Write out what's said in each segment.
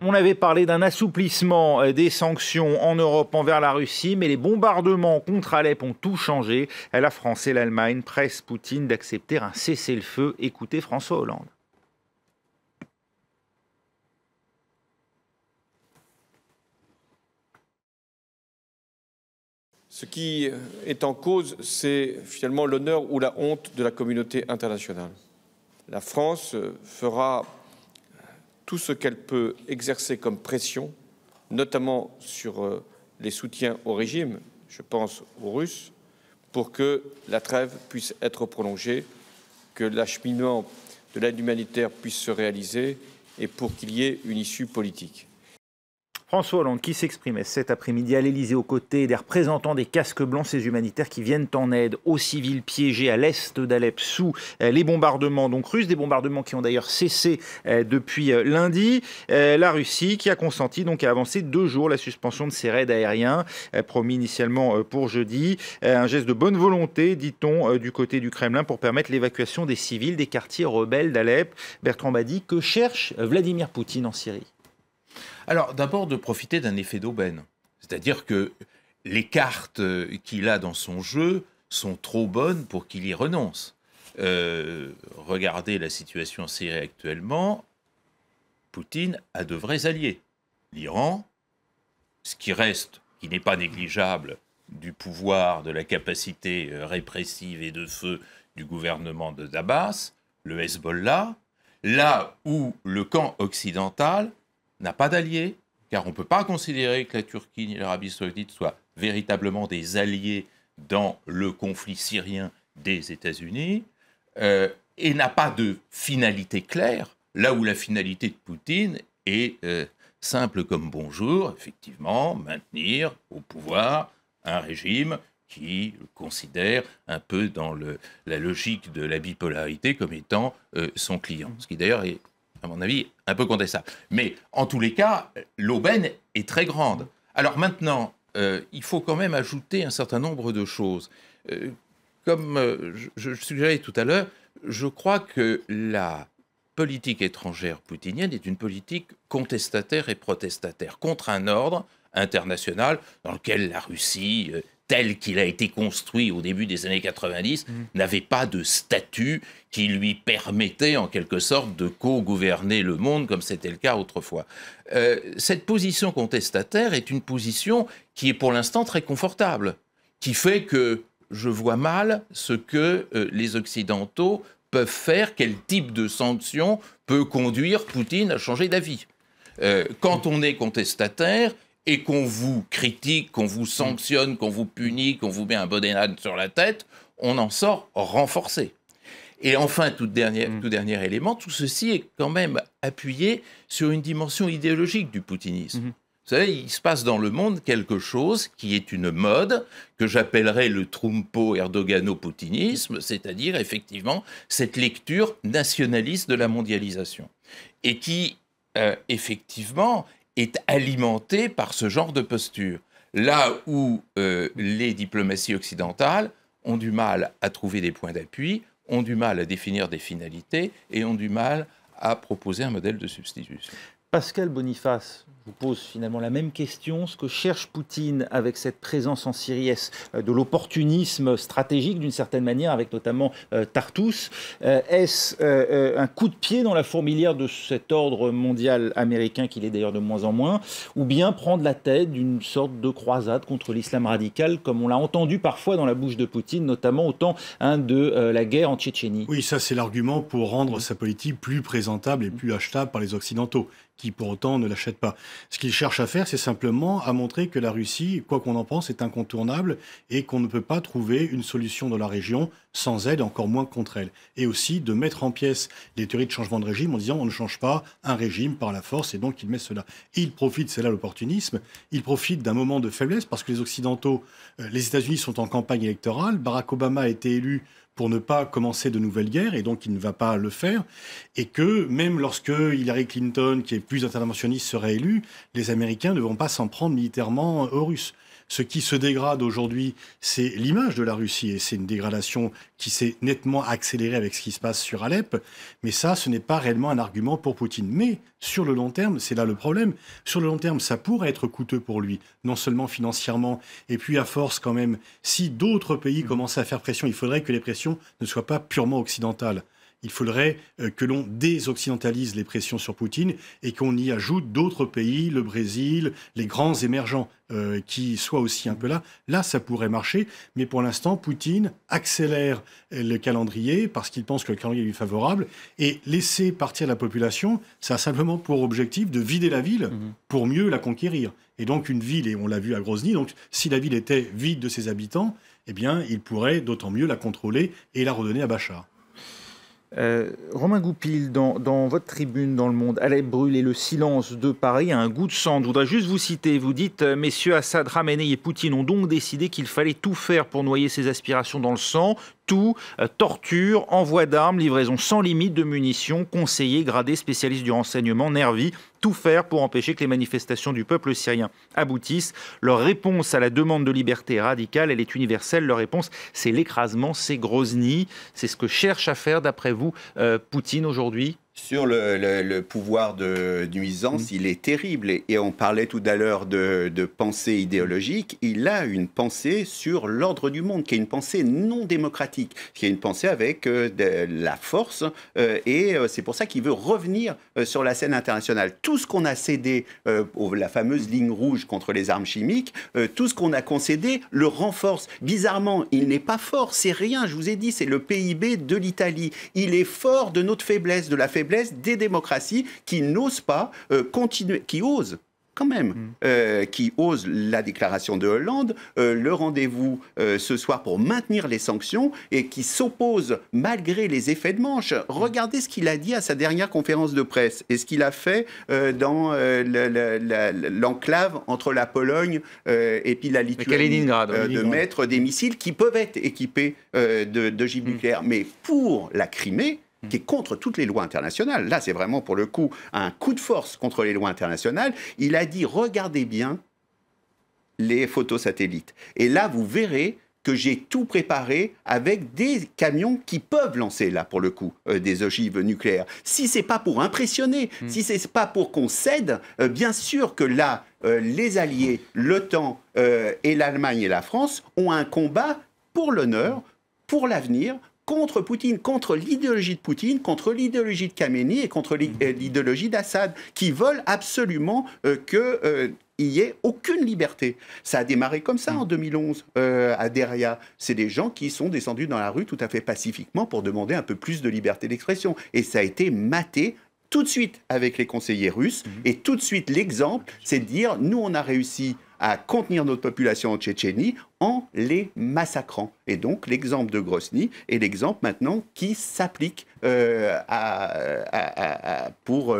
On avait parlé d'un assouplissement des sanctions en Europe envers la Russie, mais les bombardements contre Alep ont tout changé. La France et l'Allemagne pressent Poutine d'accepter un cessez-le-feu. Écoutez François Hollande. Ce qui est en cause, c'est finalement l'honneur ou la honte de la communauté internationale. La France fera tout ce qu'elle peut exercer comme pression, notamment sur les soutiens au régime, je pense aux Russes, pour que la trêve puisse être prolongée, que l'acheminement de l'aide humanitaire puisse se réaliser et pour qu'il y ait une issue politique. François Hollande qui s'exprimait cet après-midi à l'Élysée aux côtés des représentants des casques blancs, ces humanitaires qui viennent en aide aux civils piégés à l'est d'Alep sous les bombardements russes, des bombardements qui ont d'ailleurs cessé depuis lundi. La Russie qui a consenti à avancer 2 jours la suspension de ses raids aériens, promis initialement pour jeudi. Un geste de bonne volonté, dit-on, du côté du Kremlin pour permettre l'évacuation des civils des quartiers rebelles d'Alep. Bertrand Badi, que cherche Vladimir Poutine en Syrie ? Alors, d'abord, de profiter d'un effet d'aubaine. C'est-à-dire que les cartes qu'il a dans son jeu sont trop bonnes pour qu'il y renonce. Regardez la situation en Syrie actuellement. Poutine a de vrais alliés. L'Iran, ce qui reste, qui n'est pas négligeable, du pouvoir, de la capacité répressive et de feu du gouvernement de Damas, le Hezbollah, là où le camp occidental n'a pas d'alliés, car on ne peut pas considérer que la Turquie ni l'Arabie saoudite soient véritablement des alliés dans le conflit syrien des États-Unis, et n'a pas de finalité claire, là où la finalité de Poutine est simple comme bonjour, effectivement, maintenir au pouvoir un régime qui considère un peu dans la logique de la bipolarité comme étant son client, ce qui d'ailleurs est, à mon avis, un peu contestable. Mais en tous les cas, l'aubaine est très grande. Alors maintenant, il faut quand même ajouter un certain nombre de choses. Comme je suggérais tout à l'heure, je crois que la politique étrangère poutinienne est une politique contestataire et protestataire contre un ordre international dans lequel la Russie, tel qu'il a été construit au début des années 90, n'avait pas de statut qui lui permettait en quelque sorte de co-gouverner le monde comme c'était le cas autrefois. Cette position contestataire est une position qui est pour l'instant très confortable, qui fait que je vois mal ce que les Occidentaux peuvent faire, quel type de sanction peut conduire Poutine à changer d'avis. Quand on est contestataire, et qu'on vous critique, qu'on vous sanctionne, qu'on vous punit, qu'on vous met un bonnet d'âne sur la tête, on en sort renforcé. Et enfin, tout dernier élément, tout ceci est quand même appuyé sur une dimension idéologique du poutinisme. Vous savez, il se passe dans le monde quelque chose qui est une mode que j'appellerais le Trumpo-Erdogano-poutinisme, c'est-à-dire effectivement cette lecture nationaliste de la mondialisation. Et qui, effectivement, est alimenté par ce genre de posture. Là où les diplomaties occidentales ont du mal à trouver des points d'appui, ont du mal à définir des finalités et ont du mal à proposer un modèle de substitution. Pascal Boniface, je vous pose finalement la même question. Ce que cherche Poutine avec cette présence en Syrie, est-ce de l'opportunisme stratégique d'une certaine manière, avec notamment Tartous? Est-ce un coup de pied dans la fourmilière de cet ordre mondial américain, qu'il est d'ailleurs de moins en moins, ou bien prendre la tête d'une sorte de croisade contre l'islam radical, comme on l'a entendu parfois dans la bouche de Poutine, notamment au temps de la guerre en Tchétchénie? Oui, ça c'est l'argument pour rendre sa politique plus présentable et plus achetable par les Occidentaux, qui pour autant ne l'achètent pas. Ce qu'il cherche à faire, c'est simplement à montrer que la Russie, quoi qu'on en pense, est incontournable et qu'on ne peut pas trouver une solution dans la région sans aide, encore moins contre elle. Et aussi de mettre en pièces les théories de changement de régime en disant on ne change pas un régime par la force, et donc il met cela. Et il profite, c'est là l'opportunisme, il profite d'un moment de faiblesse parce que les Occidentaux, les États-Unis sont en campagne électorale, Barack Obama a été élu pour ne pas commencer de nouvelles guerres, et donc il ne va pas le faire, et que même lorsque Hillary Clinton, qui est plus interventionniste, sera élue, les Américains ne vont pas s'en prendre militairement aux Russes. Ce qui se dégrade aujourd'hui, c'est l'image de la Russie, et c'est une dégradation qui s'est nettement accélérée avec ce qui se passe sur Alep. Mais ça, ce n'est pas réellement un argument pour Poutine. Mais sur le long terme, c'est là le problème. Sur le long terme, ça pourrait être coûteux pour lui, non seulement financièrement, et puis à force quand même, si d'autres pays commençaient à faire pression, il faudrait que les pressions ne soient pas purement occidentales. Il faudrait que l'on désoccidentalise les pressions sur Poutine et qu'on y ajoute d'autres pays, le Brésil, les grands émergents, qui soient aussi un peu là. Là, ça pourrait marcher, mais pour l'instant, Poutine accélère le calendrier parce qu'il pense que le calendrier lui est favorable, et laisser partir la population, ça a simplement pour objectif de vider la ville pour mieux la conquérir. Et donc une ville, et on l'a vu à Grozny, donc si la ville était vide de ses habitants, eh bien, il pourrait d'autant mieux la contrôler et la redonner à Bachar. Romain Goupil, dans votre tribune dans Le Monde, Alep brûle et le silence de Paris a un goût de sang. Je voudrais juste vous citer, vous dites « Messieurs Assad, Khamenei et Poutine ont donc décidé qu'il fallait tout faire pour noyer ses aspirations dans le sang. Tout, torture, envoi d'armes, livraison sans limite de munitions, conseillers, gradés, spécialistes du renseignement, nervis, tout faire pour empêcher que les manifestations du peuple syrien aboutissent. Leur réponse à la demande de liberté est radicale, elle est universelle. Leur réponse, c'est l'écrasement, c'est Grozny. C'est ce que cherche à faire, d'après vous, Poutine aujourd'hui ? Sur le pouvoir de nuisance, il est terrible. Et on parlait tout à l'heure de pensée idéologique. Il a une pensée sur l'ordre du monde, qui est une pensée non démocratique, qui est une pensée avec de la force. Et c'est pour ça qu'il veut revenir sur la scène internationale. Tout ce qu'on a cédé, la fameuse ligne rouge contre les armes chimiques, tout ce qu'on a concédé le renforce. Bizarrement, il n'est pas fort, c'est rien. Je vous ai dit, c'est le PIB de l'Italie. Il est fort de notre faiblesse, de la faiblesse des démocraties qui n'osent pas continuer, qui osent quand même, qui osent la déclaration de Hollande, le rendez-vous ce soir pour maintenir les sanctions, et qui s'opposent malgré les effets de manche. Regardez ce qu'il a dit à sa dernière conférence de presse et ce qu'il a fait dans l'enclave entre la Pologne et puis la Lituanie, de mettre des missiles qui peuvent être équipés d'ogives nucléaires. Mais pour la Crimée, qui est contre toutes les lois internationales. Là, c'est vraiment, pour le coup, un coup de force contre les lois internationales. Il a dit, regardez bien les photos satellites. Et là, vous verrez que j'ai tout préparé avec des camions qui peuvent lancer, là, pour le coup, des ogives nucléaires. Si c'est pas pour impressionner, si c'est pas pour qu'on cède, bien sûr que là, les alliés, l'OTAN et l'Allemagne et la France ont un combat pour l'honneur, pour l'avenir, contre Poutine, contre l'idéologie de Poutine, contre l'idéologie de Khamenei et contre l'idéologie d'Assad, qui veulent absolument qu'il n'y ait aucune liberté. Ça a démarré comme ça en 2011 à Deria. C'est des gens qui sont descendus dans la rue tout à fait pacifiquement pour demander un peu plus de liberté d'expression. Et ça a été maté tout de suite avec les conseillers russes. Et tout de suite, l'exemple, c'est de dire, nous, on a réussi à contenir notre population en Tchétchénie en les massacrant. Et donc, l'exemple de Grozny est l'exemple maintenant qui s'applique pour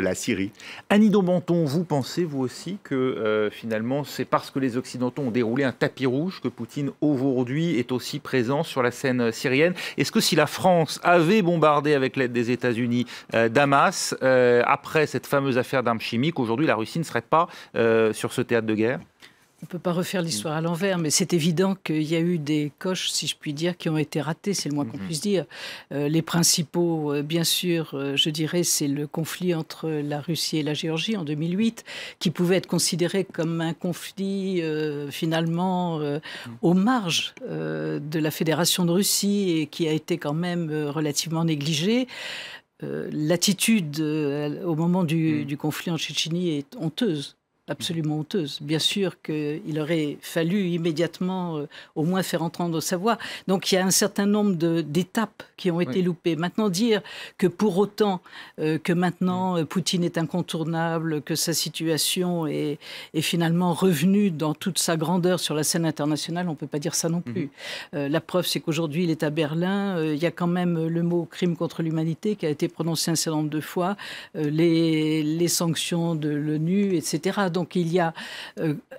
la Syrie. Annie Daubenton, vous pensez, vous aussi, que finalement, c'est parce que les Occidentaux ont déroulé un tapis rouge que Poutine, aujourd'hui, est aussi présent sur la scène syrienne? Est-ce que si la France avait bombardé avec l'aide des États-Unis Damas, après cette fameuse affaire d'armes chimiques, aujourd'hui, la Russie ne serait pas sur ce théâtre de guerre? On ne peut pas refaire l'histoire à l'envers, mais c'est évident qu'il y a eu des coches, si je puis dire, qui ont été ratées, c'est le moins qu'on puisse dire. Les principaux, bien sûr, je dirais, c'est le conflit entre la Russie et la Géorgie en 2008, qui pouvait être considéré comme un conflit finalement aux marges de la Fédération de Russie et qui a été quand même relativement négligé. L'attitude au moment du conflit en Tchétchénie est honteuse. Absolument honteuse. Bien sûr qu'il aurait fallu immédiatement au moins faire entendre sa voix. Donc il y a un certain nombre d'étapes qui ont été loupées. Maintenant, dire que pour autant que maintenant Poutine est incontournable, que sa situation est finalement revenue dans toute sa grandeur sur la scène internationale, on ne peut pas dire ça non plus. La preuve, c'est qu'aujourd'hui, il est à Berlin. Il y a quand même le mot crime contre l'humanité qui a été prononcé un certain nombre de fois, les sanctions de l'ONU, etc. Donc il y a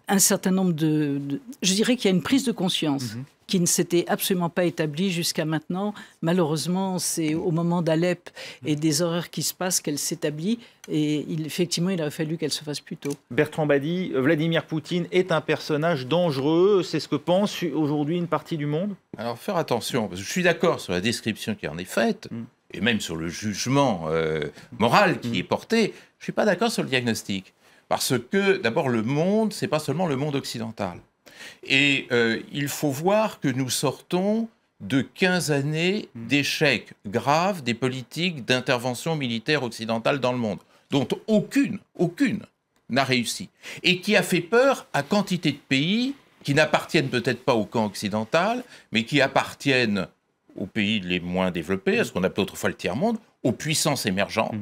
un certain nombre je dirais qu'il y a une prise de conscience qui ne s'était absolument pas établie jusqu'à maintenant. Malheureusement, c'est au moment d'Alep et des horreurs qui se passent qu'elle s'établit. Et effectivement, il aurait fallu qu'elle se fasse plus tôt. Bertrand Badi, Vladimir Poutine est un personnage dangereux. C'est ce que pense aujourd'hui une partie du monde? Alors, faire attention, parce que je suis d'accord sur la description qui en est faite, et même sur le jugement moral qui est porté. Je ne suis pas d'accord sur le diagnostic. Parce que, d'abord, le monde, ce n'est pas seulement le monde occidental. Et il faut voir que nous sortons de 15 années d'échecs graves des politiques d'intervention militaire occidentale dans le monde, dont aucune n'a réussi. Et qui a fait peur à quantité de pays qui n'appartiennent peut-être pas au camp occidental, mais qui appartiennent aux pays les moins développés, à ce qu'on appelait autrefois le tiers-monde, aux puissances émergentes,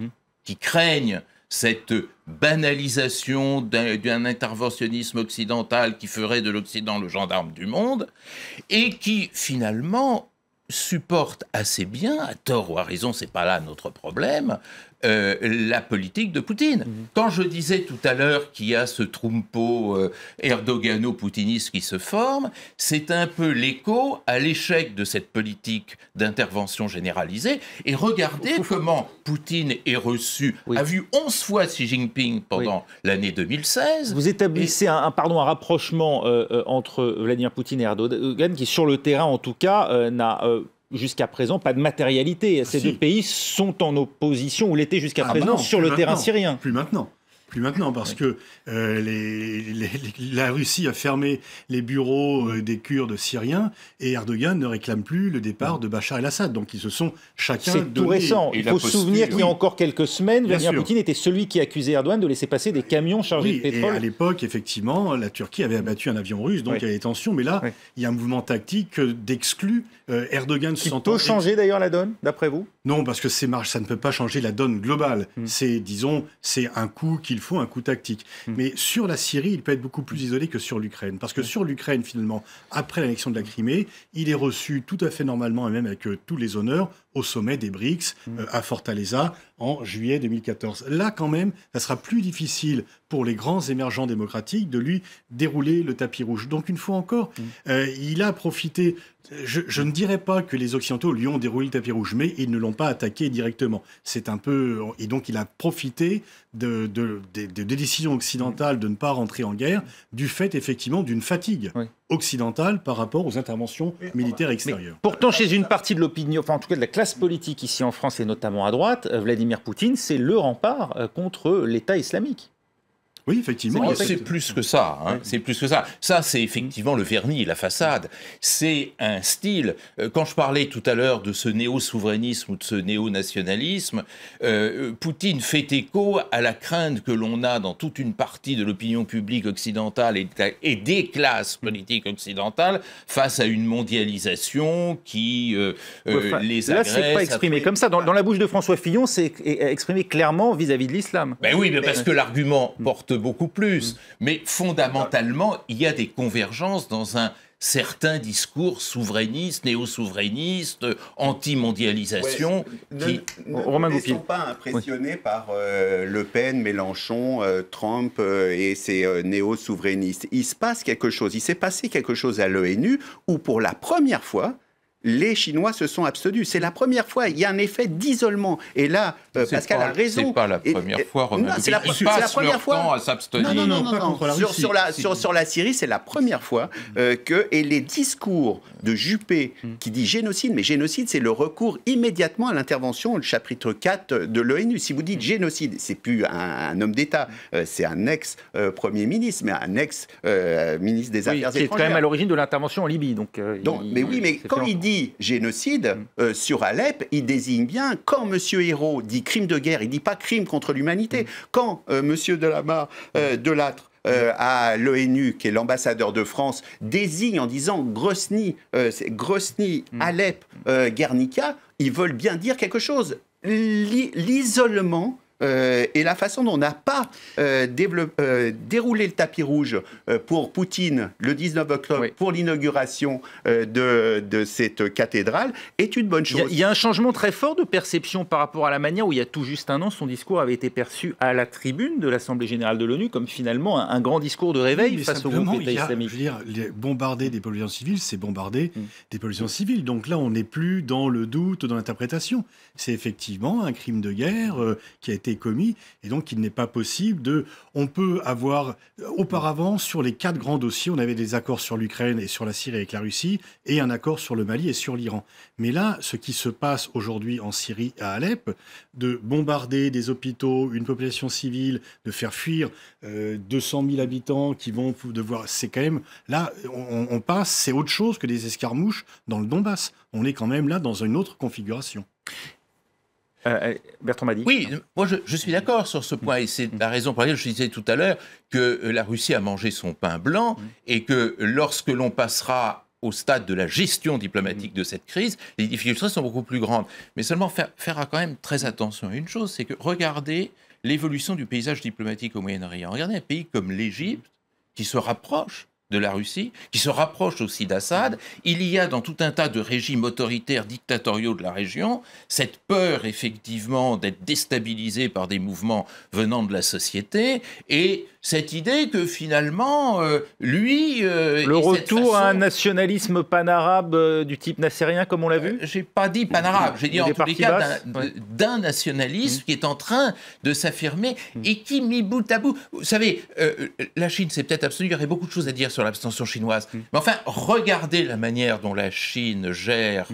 qui craignent cette banalisation d'un interventionnisme occidental qui ferait de l'Occident le gendarme du monde, et qui, finalement, supportent assez bien, à tort ou à raison, c'est pas là notre problème, la politique de Poutine. Quand je disais tout à l'heure qu'il y a ce trompeau erdogano-poutiniste qui se forme, c'est un peu l'écho à l'échec de cette politique d'intervention généralisée. Et regardez comment Poutine est reçu, a vu 11 fois Xi Jinping pendant l'année 2016. Vous établissez un rapprochement entre Vladimir Poutine et Erdogan qui, sur le terrain en tout cas, n'a jusqu'à présent pas de matérialité. Ces deux pays sont en opposition, ou l'étaient jusqu'à présent, sur le terrain syrien. Plus maintenant, parce que la Russie a fermé les bureaux des Kurdes syriens et Erdogan ne réclame plus le départ de Bachar el-Assad. Donc ils se sont chacun donné... C'est tout récent. Il faut se souvenir qu'il y a encore quelques semaines, Vladimir Poutine était celui qui accusait Erdogan de laisser passer des camions chargés de pétrole. Et à l'époque, effectivement, la Turquie avait abattu un avion russe, donc il y a des tensions. Mais là, il y a un mouvement tactique d'exclus. Erdogan se sentant... peut changer d'ailleurs la donne, d'après vous? Non, parce que ça ne peut pas changer la donne globale. C'est un coup qu'il faut, un coup tactique. Mais sur la Syrie, il peut être beaucoup plus isolé que sur l'Ukraine. Parce que sur l'Ukraine, finalement, après l'annexion de la Crimée, il est reçu tout à fait normalement, et même avec tous les honneurs, au sommet des BRICS, à Fortaleza, en juillet 2014. Là, quand même, ça sera plus difficile pour les grands émergents démocratiques de lui dérouler le tapis rouge. Donc, une fois encore, il a profité... Je ne dirais pas que les Occidentaux lui ont déroulé le tapis rouge, mais ils ne l'ont pas attaqué directement. C'est un peu... Et donc, il a profité des décisions occidentales de ne pas rentrer en guerre, du fait, effectivement, d'une fatigue occidentale par rapport aux interventions militaires extérieures. Mais pourtant, chez une partie de l'opinion, enfin en tout cas de la classe politique ici en France et notamment à droite, Vladimir Poutine, c'est le rempart contre l'État islamique. Oui, effectivement. C'est plus que ça. C'est plus que ça. Ça, c'est effectivement le vernis, la façade. C'est un style. Quand je parlais tout à l'heure de ce néo-souverainisme ou de ce néo-nationalisme, Poutine fait écho à la crainte que l'on a dans toute une partie de l'opinion publique occidentale et des classes politiques occidentales face à une mondialisation qui les agresse. Là, c'est pas exprimé comme ça. Dans la bouche de François Fillon, c'est exprimé clairement vis-à-vis de l'islam. Ben oui, mais parce que l'argument porte beaucoup plus. Mais fondamentalement, il y a des convergences dans un certain discours souverainiste, néo-souverainiste, anti-mondialisation. Ne sont pas impressionnés par Le Pen, Mélenchon, Trump et ces néo-souverainistes. Il se passe quelque chose. Il s'est passé quelque chose à l'ONU où, pour la première fois, les Chinois se sont abstenus. C'est la première fois. Il y a un effet d'isolement. Et là, Pascal a raison. C'est pas la première fois, Romain. C'est la première fois. Temps à s'abstenir. Non. Sur la Syrie, c'est la première fois et les discours de Juppé qui dit génocide, mais génocide, c'est le recours immédiatement à l'intervention, le chapitre 4 de l'ONU. Si vous dites génocide, c'est plus un homme d'État, c'est un ex-premier ministre, mais un ex-ministre des Affaires étrangères. Qui est quand même à l'origine de l'intervention en Libye. Mais quand il dit génocide sur Alep, il désigne bien, quand M. Hérault dit crime de guerre, il ne dit pas crime contre l'humanité. Quand M. Delattre à l'ONU, qui est l'ambassadeur de France, désigne en disant Grozny, Alep, Guernica, ils veulent bien dire quelque chose. L'isolement et la façon dont on n'a pas déroulé le tapis rouge pour Poutine le 19 octobre pour l'inauguration de cette cathédrale est une bonne chose. Il y a un changement très fort de perception par rapport à la manière où il y a tout juste un an, son discours avait été perçu à la tribune de l'Assemblée générale de l'ONU comme finalement un grand discours de réveil face au groupe État islamique. Je veux dire, bombarder des populations civiles, c'est bombarder des populations civiles. Donc là, on n'est plus dans le doute, dans l'interprétation. C'est effectivement un crime de guerre qui a été commis, et donc il n'est pas possible de... On peut avoir... Auparavant, sur les 4 grands dossiers, on avait des accords sur l'Ukraine et sur la Syrie avec la Russie, et un accord sur le Mali et sur l'Iran. Mais là, ce qui se passe aujourd'hui en Syrie, à Alep, de bombarder des hôpitaux, une population civile, de faire fuir 200 000 habitants qui vont devoir... C'est quand même... Là, on passe, c'est autre chose que des escarmouches dans le Donbass. On est quand même là dans une autre configuration. Bertrand Madi. Oui, moi je suis d'accord sur ce point, et c'est la raison pour laquelle je disais tout à l'heure que la Russie a mangé son pain blanc, et que lorsque l'on passera au stade de la gestion diplomatique de cette crise, les difficultés sont beaucoup plus grandes. Mais seulement faire quand même très attention à une chose, c'est que regardez l'évolution du paysage diplomatique au Moyen-Orient. Regardez un pays comme l'Égypte, qui se rapproche de la Russie, qui se rapproche aussi d'Assad. Il y a dans tout un tas de régimes autoritaires, dictatoriaux de la région, cette peur effectivement d'être déstabilisé par des mouvements venant de la société, et cette idée que finalement, lui... le retour à un nationalisme panarabe du type nassérien, comme on l'a vu j'ai pas dit panarabe, j'ai dit en tous les cas d'un nationalisme qui est en train de s'affirmer et qui, mis bout à bout... Vous savez, la Chine, c'est peut-être absolu, il y aurait beaucoup de choses à dire sur l'abstention chinoise. Mais enfin, regardez la manière dont la Chine gère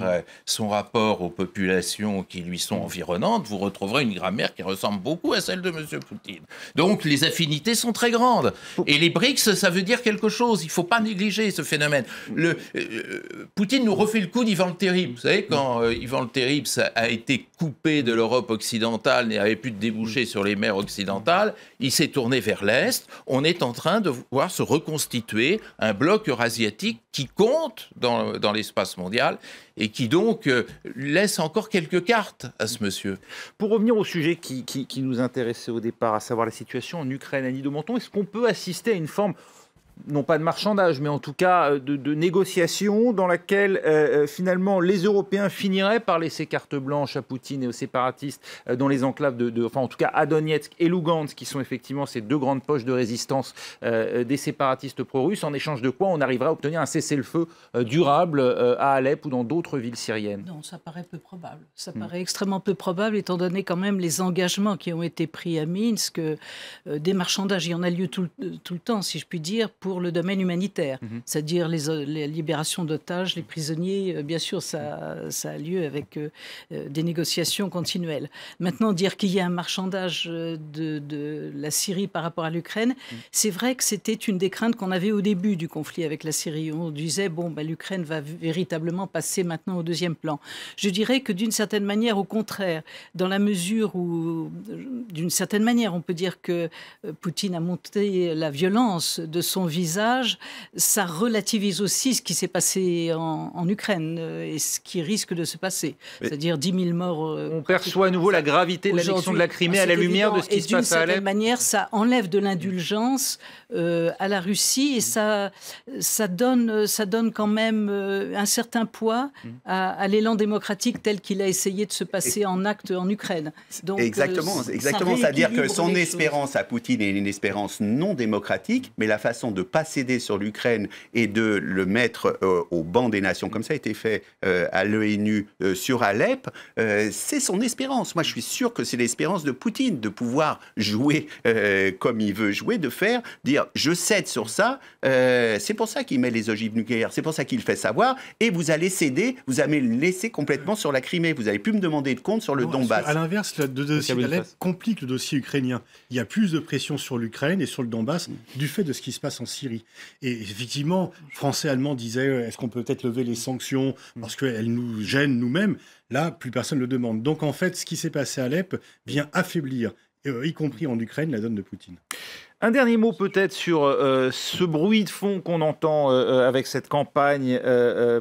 son rapport aux populations qui lui sont environnantes. Vous retrouverez une grammaire qui ressemble beaucoup à celle de M. Poutine. Donc, les affinités sont très grandes. Et les BRICS, ça veut dire quelque chose. Il ne faut pas négliger ce phénomène. Poutine nous refait le coup d'Ivan le Terrible. Vous savez, quand Ivan le Terrible a été coupé de l'Europe occidentale, n'avait plus de débouchés sur les mers occidentales, il s'est tourné vers l'Est. On est en train de voir se reconstituer un bloc eurasiatique qui compte dans l'espace mondial et qui donc laisse encore quelques cartes à ce monsieur. Pour revenir au sujet qui nous intéressait au départ, à savoir la situation en Ukraine, Annie de Menton, est-ce qu'on peut assister à une forme, non pas de marchandage, mais en tout cas de négociation dans laquelle finalement les Européens finiraient par laisser carte blanche à Poutine et aux séparatistes dans les enclaves enfin en tout cas à Donetsk et Lugansk, qui sont effectivement ces 2 grandes poches de résistance des séparatistes pro-russes, en échange de quoi on arriverait à obtenir un cessez-le-feu durable à Alep ou dans d'autres villes syriennes? Non, ça paraît peu probable. Ça paraît extrêmement peu probable, étant donné quand même les engagements qui ont été pris à Minsk. Des marchandages, il y en a lieu tout le temps, si je puis dire, pour le domaine humanitaire, c'est-à-dire les libérations d'otages, les prisonniers, bien sûr, ça a lieu avec des négociations continuelles. Maintenant, dire qu'il y a un marchandage de la Syrie par rapport à l'Ukraine, c'est vrai que c'était une des craintes qu'on avait au début du conflit avec la Syrie. On disait, l'Ukraine va véritablement passer maintenant au 2e plan. Je dirais que d'une certaine manière, au contraire, dans la mesure où, d'une certaine manière, on peut dire que Poutine a monté la violence de son visage, ça relativise aussi ce qui s'est passé en Ukraine et ce qui risque de se passer. C'est-à-dire 10 000 morts. On perçoit à nouveau la gravité de l'annexion de la Crimée à la lumière de ce qui se passe à Alep. D'une certaine manière, ça enlève de l'indulgence à la Russie et ça donne quand même un certain poids à l'élan démocratique tel qu'il a essayé de se passer en acte en Ukraine. Donc, exactement. C'est-à-dire que son espérance à Poutine est une espérance non démocratique, mais la façon de ne pas céder sur l'Ukraine et de le mettre au banc des nations, comme ça a été fait à l'ONU sur Alep, c'est son espérance. Moi, je suis sûr que c'est l'espérance de Poutine, de pouvoir jouer comme il veut jouer, de dire je cède sur ça. C'est pour ça qu'il met les ogives nucléaires, c'est pour ça qu'il fait savoir, et vous allez céder, vous allez me laisser complètement sur la Crimée. Vous n'allez plus me demander de compte sur le Donbass. À l'inverse, le dossier d'Alep complique le dossier ukrainien. Il y a plus de pression sur l'Ukraine et sur le Donbass du fait de ce qui se passe en Syrie. Et effectivement, Français, Allemands disaient est-ce qu'on peut peut-être lever les sanctions parce qu'elles nous gênent nous-mêmes. Là, plus personne ne le demande. Donc en fait, ce qui s'est passé à Alep vient affaiblir, y compris en Ukraine, la donne de Poutine. Un dernier mot peut-être sur ce bruit de fond qu'on entend avec cette campagne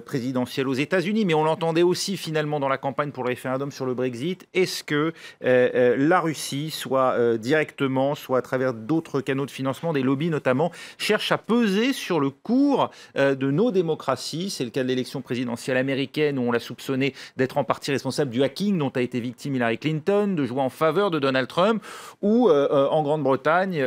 présidentielle aux États-Unis, mais on l'entendait aussi finalement dans la campagne pour le référendum sur le Brexit. Est-ce que la Russie, soit directement, soit à travers d'autres canaux de financement, des lobbies notamment, cherche à peser sur le cours de nos démocraties? C'est le cas de l'élection présidentielle américaine où on l'a soupçonné d'être en partie responsable du hacking dont a été victime Hillary Clinton, de jouer en faveur de Donald Trump, ou en Grande-Bretagne,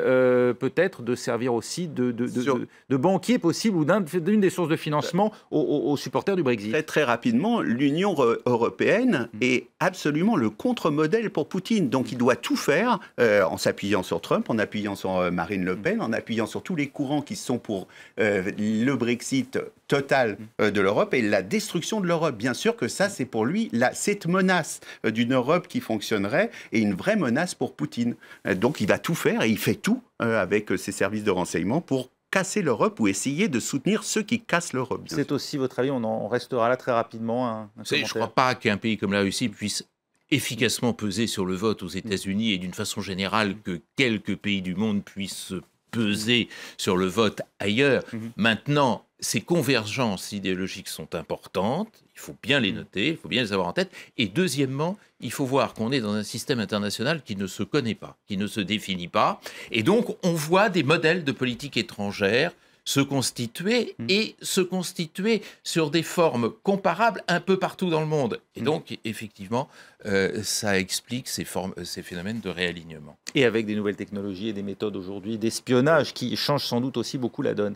peut-être de servir aussi de banquier possible ou d'une des sources de financement aux supporters du Brexit. Très, très rapidement, l'Union européenne est absolument le contre-modèle pour Poutine. Donc il doit tout faire en s'appuyant sur Trump, en appuyant sur Marine Le Pen, en appuyant sur tous les courants qui sont pour le Brexit total de l'Europe et la destruction de l'Europe. Bien sûr que ça, c'est pour lui cette menace d'une Europe qui fonctionnerait et une vraie menace pour Poutine. Donc il va tout faire et il fait tout avec ses services de renseignement pour casser l'Europe ou essayer de soutenir ceux qui cassent l'Europe. C'est aussi votre avis, on restera là très rapidement. Je ne crois pas qu'un pays comme la Russie puisse efficacement peser sur le vote aux États-Unis et d'une façon générale que quelques pays du monde puissent peser sur le vote ailleurs. Maintenant, ces convergences idéologiques sont importantes, il faut bien les noter, il faut bien les avoir en tête. Et deuxièmement, il faut voir qu'on est dans un système international qui ne se connaît pas, qui ne se définit pas. Et donc, on voit des modèles de politique étrangère se constituer et se constituer sur des formes comparables un peu partout dans le monde. Et donc, effectivement, ça explique ces phénomènes de réalignement. Et avec des nouvelles technologies et des méthodes aujourd'hui d'espionnage qui changent sans doute aussi beaucoup la donne.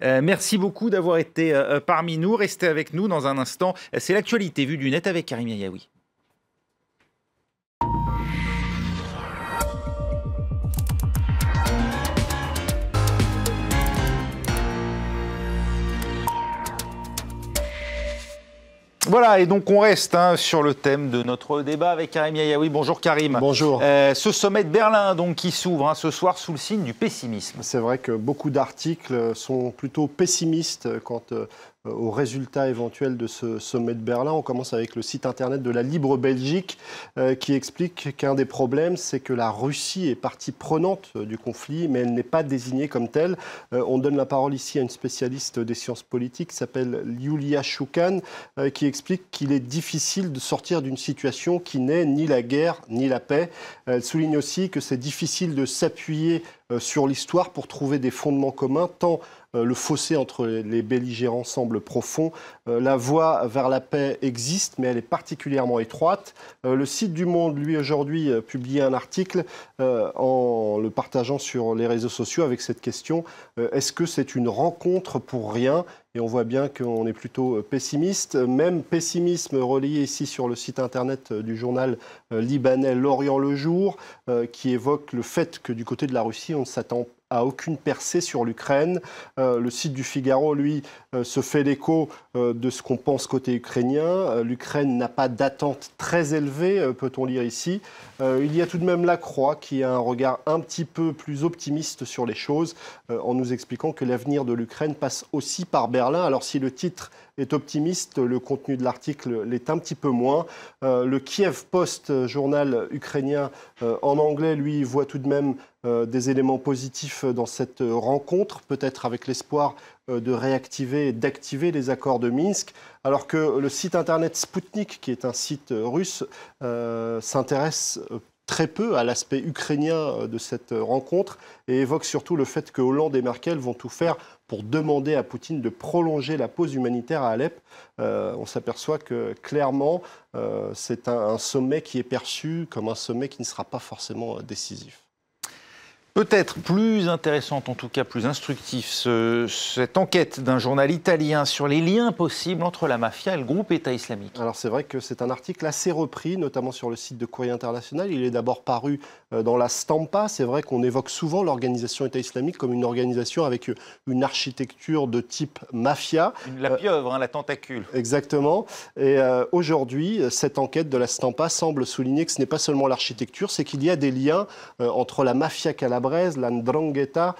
Merci beaucoup d'avoir été parmi nous. Restez avec nous dans un instant. C'est l'actualité vue du net avec Karim Yayaoui. Voilà, et donc on reste sur le thème de notre débat avec Karim Yayaoui. Bonjour Karim. Bonjour. Ce sommet de Berlin donc, qui s'ouvre ce soir sous le signe du pessimisme. C'est vrai que beaucoup d'articles sont plutôt pessimistes quant aux résultats éventuels de ce sommet de Berlin. On commence avec le site internet de la Libre Belgique qui explique qu'un des problèmes, c'est que la Russie est partie prenante du conflit, mais elle n'est pas désignée comme telle. On donne la parole ici à une spécialiste des sciences politiques qui s'appelle Yulia Shoukan, qui explique qu'il est difficile de sortir d'une situation qui n'est ni la guerre ni la paix. Elle souligne aussi que c'est difficile de s'appuyer sur l'histoire pour trouver des fondements communs, tant le fossé entre les belligérants semble profond. La voie vers la paix existe, mais elle est particulièrement étroite. Le site du Monde, lui, aujourd'hui, publie un article en le partageant sur les réseaux sociaux avec cette question. Est-ce que c'est une rencontre pour rien ? Et on voit bien qu'on est plutôt pessimiste. Même pessimisme relié ici sur le site internet du journal libanais L'Orient le Jour, qui évoque le fait que du côté de la Russie, on ne s'attend à aucune percée sur l'Ukraine. Le site du Figaro, lui, se fait l'écho de ce qu'on pense côté ukrainien. L'Ukraine n'a pas d'attente très élevée, peut-on lire ici. Il y a tout de même La Croix qui a un regard un petit peu plus optimiste sur les choses, en nous expliquant que l'avenir de l'Ukraine passe aussi par Berlin. Alors si le titre est optimiste, le contenu de l'article l'est un petit peu moins. Le Kiev Post, journal ukrainien en anglais, lui, voit tout de même des éléments positifs dans cette rencontre, peut-être avec l'espoir de réactiver et d'activer les accords de Minsk, alors que le site internet Sputnik, qui est un site russe, s'intéresse très peu à l'aspect ukrainien de cette rencontre et évoque surtout le fait que Hollande et Merkel vont tout faire pour demander à Poutine de prolonger la pause humanitaire à Alep. On s'aperçoit que clairement, c'est un sommet qui est perçu comme un sommet qui ne sera pas forcément décisif. Peut-être plus intéressante, en tout cas plus instructif, cette enquête d'un journal italien sur les liens possibles entre la mafia et le groupe État islamique. Alors c'est vrai que c'est un article assez repris, notamment sur le site de Courrier International. Il est d'abord paru dans la Stampa. C'est vrai qu'on évoque souvent l'organisation État islamique comme une organisation avec une architecture de type mafia. La pieuvre, la tentacule. Exactement. Et aujourd'hui, cette enquête de la Stampa semble souligner que ce n'est pas seulement l'architecture, c'est qu'il y a des liens entre la mafia calabraise calabraise, la 'Ndrangheta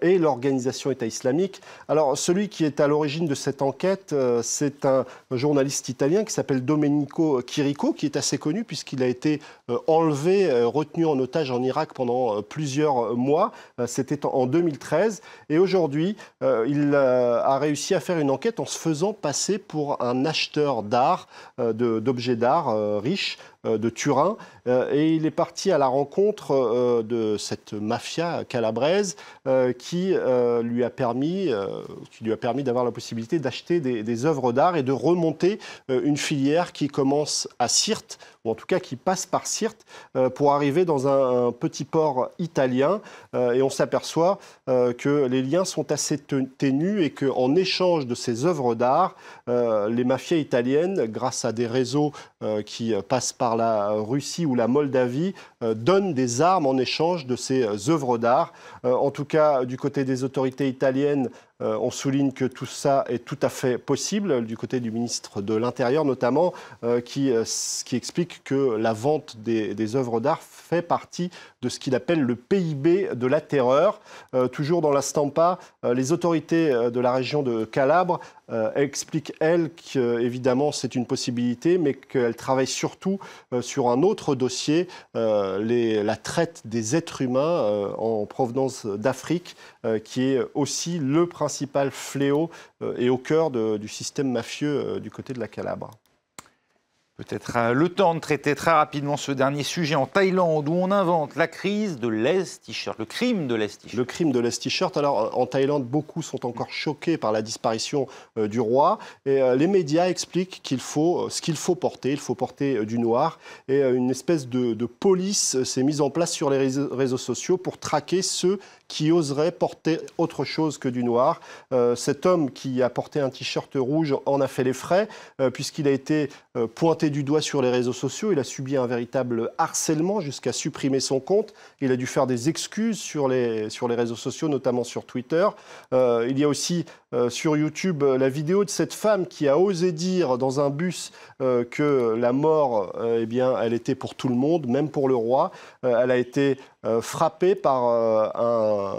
et l'organisation État islamique. Alors, celui qui est à l'origine de cette enquête, c'est un journaliste italien qui s'appelle Domenico Chirico, qui est assez connu puisqu'il a été enlevé, retenu en otage en Irak pendant plusieurs mois. C'était en 2013. Et aujourd'hui, il a réussi à faire une enquête en se faisant passer pour un acheteur d'art, d'objets d'art riche, de Turin, et il est parti à la rencontre de cette mafia calabraise qui lui a permis d'avoir la possibilité d'acheter des œuvres d'art et de remonter une filière qui commence à Sirte, ou en tout cas qui passe par Sirte, pour arriver dans un petit port italien. Et on s'aperçoit que les liens sont assez ténus et qu'en échange de ces œuvres d'art, les mafias italiennes, grâce à des réseaux qui passent par la Russie ou la Moldavie, donnent des armes en échange de ces œuvres d'art. En tout cas, du côté des autorités italiennes, on souligne que tout ça est tout à fait possible, du côté du ministre de l'Intérieur notamment, qui explique que la vente des œuvres d'art fait partie de ce qu'il appelle le PIB de la terreur. Toujours dans la Stampa, les autorités de la région de Calabre expliquent, elles, qu'évidemment c'est une possibilité, mais qu'elles travaillent surtout sur un autre dossier, la traite des êtres humains en provenance d'Afrique, qui est aussi le principal fléau et au cœur du système mafieux du côté de la Calabre. Peut-être le temps de traiter très rapidement ce dernier sujet en Thaïlande, où on invente la crise de l'Est T-shirt, le crime de l'Est T-shirt. Le crime de l'Est T-shirt. Alors, en Thaïlande, beaucoup sont encore choqués par la disparition du roi. Et les médias expliquent ce qu'il faut porter. Il faut porter du noir. Et une espèce de police s'est mise en place sur les réseaux sociaux pour traquer ceux qui oseraient porter autre chose que du noir. Cet homme qui a porté un T-shirt rouge en a fait les frais, puisqu'il a été pointé du doigt sur les réseaux sociaux. Il a subi un véritable harcèlement jusqu'à supprimer son compte. Il a dû faire des excuses sur les réseaux sociaux, notamment sur Twitter. Il y a aussi sur YouTube la vidéo de cette femme qui a osé dire dans un bus que la mort, eh bien, elle était pour tout le monde, même pour le roi. Elle a été frappée par un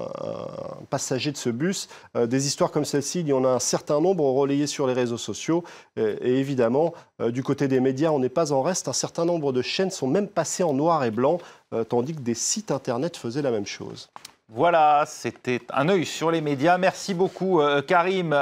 passager de ce bus. Des histoires comme celle-ci, il y en a un certain nombre relayées sur les réseaux sociaux. Et évidemment, du côté des médias, on n'est pas en reste. Un certain nombre de chaînes sont même passées en noir et blanc, tandis que des sites internet faisaient la même chose. Voilà, c'était un œil sur les médias. Merci beaucoup, Karim.